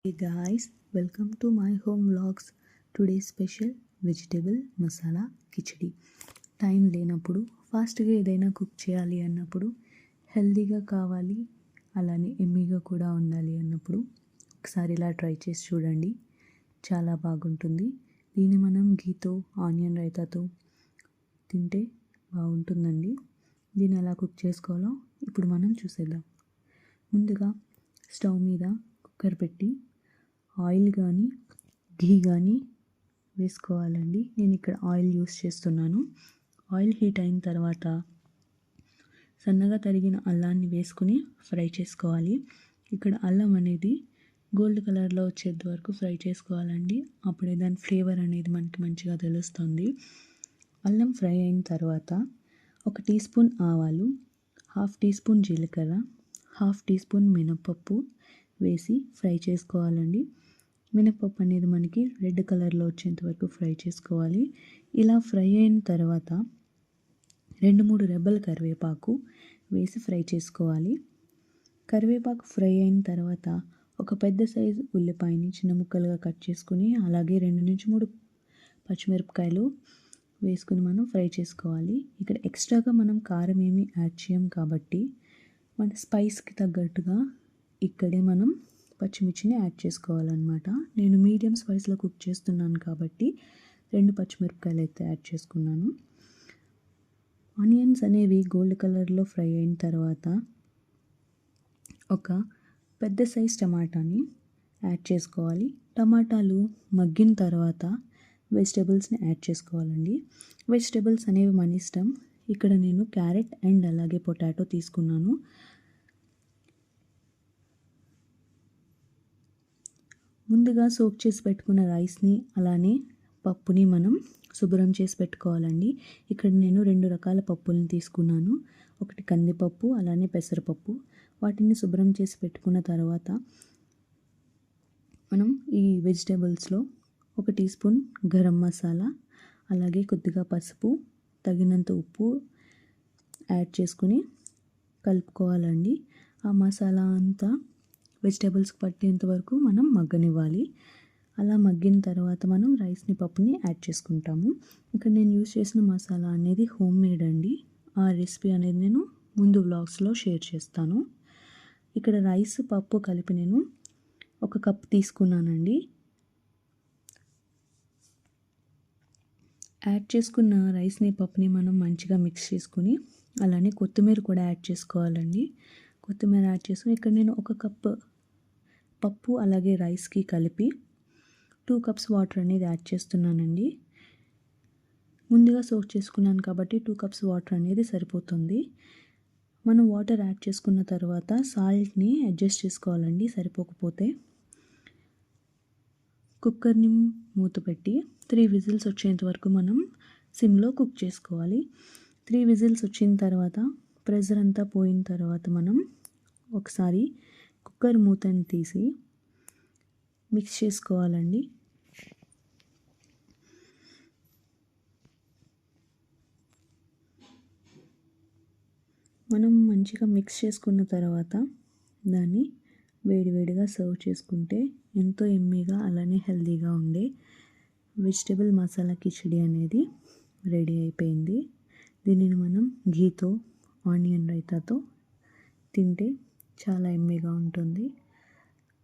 Hey guys, welcome to my home vlogs. Today's special vegetable masala khichdi. Time లేనప్పుడు ఫాస్ట్గా ఏదైనా cook చేయాలి అన్నప్పుడు, హెల్తీగా కావాలి అలానే ఎమ్మీగా కూడా ఉండాలి అన్నప్పుడు ఒకసారి ఇలా ట్రై చేసి చూడండి. చాలా బాగుంటుంది. దీన్ని మనం ఘీతో ఆనియన్ రైతాతో తింటే బాగుంటుందండి. దీన్ని ఎలా కుక్ చేసుకోవాలో ఇప్పుడు మనం చూసేద్దాం. ముందుగా స్టవ్ మీద కుక్కర్ పెట్టి ఆయిల్ కానీ ఘీ కానీ వేసుకోవాలండి. నేను ఇక్కడ ఆయిల్ యూస్ చేస్తున్నాను. ఆయిల్ హీట్ అయిన తర్వాత సన్నగా తరిగిన అల్లాన్ని వేసుకుని ఫ్రై చేసుకోవాలి. ఇక్కడ అల్లం అనేది గోల్డ్ కలర్లో వచ్చేంత వరకు ఫ్రై చేసుకోవాలండి. అప్పుడే దాని ఫ్లేవర్ అనేది మనకి మంచిగా తెలుస్తుంది. అల్లం ఫ్రై అయిన తర్వాత 1 టీ స్పూన్ ఆవాలు, 1/2 టీ స్పూన్ జీలకర్ర, 1/2 టీ స్పూన్ మినపప్పు వేసి ఫ్రై చేసుకోవాలండి. మినపప్పు అనేది మనకి రెడ్ కలర్లో వచ్చేంత వరకు ఫ్రై చేసుకోవాలి. ఇలా ఫ్రై అయిన తర్వాత 2-3 రెబ్బల కరివేపాకు వేసి ఫ్రై చేసుకోవాలి. కరివేపాకు ఫ్రై అయిన తర్వాత ఒక పెద్ద సైజు ఉల్లిపాయని చిన్న ముక్కలుగా కట్ చేసుకుని, అలాగే 2-3 పచ్చిమిరపకాయలు వేసుకుని మనం ఫ్రై చేసుకోవాలి. ఇక్కడ ఎక్స్ట్రాగా మనం కారం ఏమీ యాడ్ చేయం కాబట్టి మన స్పైస్కి తగ్గట్టుగా ఇక్కడే మనం పచ్చిమిర్చిని యాడ్ చేసుకోవాలన్నమాట. నేను మీడియం స్పైస్లో కుక్ చేస్తున్నాను కాబట్టి 2 పచ్చిమిరపకాయలు అయితే యాడ్ చేసుకున్నాను. ఆనియన్స్ అనేవి గోల్డ్ కలర్లో ఫ్రై అయిన తర్వాత ఒక పెద్ద సైజ్ టమాటాని యాడ్ చేసుకోవాలి. టమాటాలు మగ్గిన తర్వాత వెజిటేబుల్స్ని యాడ్ చేసుకోవాలండి. వెజిటేబుల్స్ అనేవి మన ఇష్టం. ఇక్కడ నేను క్యారెట్ అండ్ అలాగే పొటాటో తీసుకున్నాను. ముందుగా సోక్ చేసి పెట్టుకున్న రైస్ని అలానే పప్పుని మనం శుభ్రం చేసి పెట్టుకోవాలండి. ఇక్కడ నేను 2 రకాల పప్పులను తీసుకున్నాను. ఒకటి కందిపప్పు అలానే పెసరపప్పు. వాటిని శుభ్రం చేసి పెట్టుకున్న తర్వాత మనం ఈ వెజిటేబుల్స్లో 1 టీ స్పూన్ గరం మసాలా, అలాగే కొద్దిగా పసుపు, తగినంత ఉప్పు యాడ్ చేసుకుని కలుపుకోవాలండి. ఆ మసాలా అంతా వెజిటేబుల్స్కి పట్టేంత వరకు మనం మగ్గనివ్వాలి. అలా మగ్గిన తర్వాత మనం రైస్ని పప్పుని యాడ్ చేసుకుంటాము. ఇక్కడ నేను యూస్ చేసిన మసాలా అనేది హోమ్ మేడ్ అండి. ఆ రెసిపీ అనేది నేను ముందు వ్లాగ్స్లో షేర్ చేస్తాను. ఇక్కడ రైస్ పప్పు కలిపి నేను 1 కప్ తీసుకున్నానండి. యాడ్ చేసుకున్న రైస్ని పప్పుని మనం మంచిగా మిక్స్ చేసుకుని అలానే కొత్తిమీర కూడా యాడ్ చేసుకోవాలండి. కొత్తిమీర యాడ్ చేసుకుని ఇక్కడ నేను 1 కప్ పప్పు అలాగే రైస్కి కలిపి 2 కప్స్ వాటర్ అనేది యాడ్ చేస్తున్నానండి. ముందుగా సోక్ చేసుకున్నాను కాబట్టి 2 కప్స్ వాటర్ అనేది సరిపోతుంది. మనం వాటర్ యాడ్ చేసుకున్న తర్వాత సాల్ట్ని అడ్జస్ట్ చేసుకోవాలండి సరిపోకపోతే. కుక్కర్ని మూత పెట్టి 3 విజిల్స్ వచ్చేంత వరకు మనం సిమ్లో కుక్ చేసుకోవాలి. 3 విజిల్స్ వచ్చిన తర్వాత ప్రెషర్ అంతా పోయిన తర్వాత మనం ఒకసారి కుక్కర్ మూతని తీసి మిక్స్ చేసుకోవాలండి. మనం మంచిగా మిక్స్ చేసుకున్న తర్వాత దాన్ని వేడివేడిగా సర్వ్ చేసుకుంటే ఎంతో ఎమ్మీగా అలానే హెల్తీగా ఉండే వెజిటేబుల్ మసాలా కిచిడి అనేది రెడీ అయిపోయింది. దీనిని మనం ఘీతో ఆనియన్ రైతాతో తింటే చాలా ఎమ్మీగా ఉంటుంది.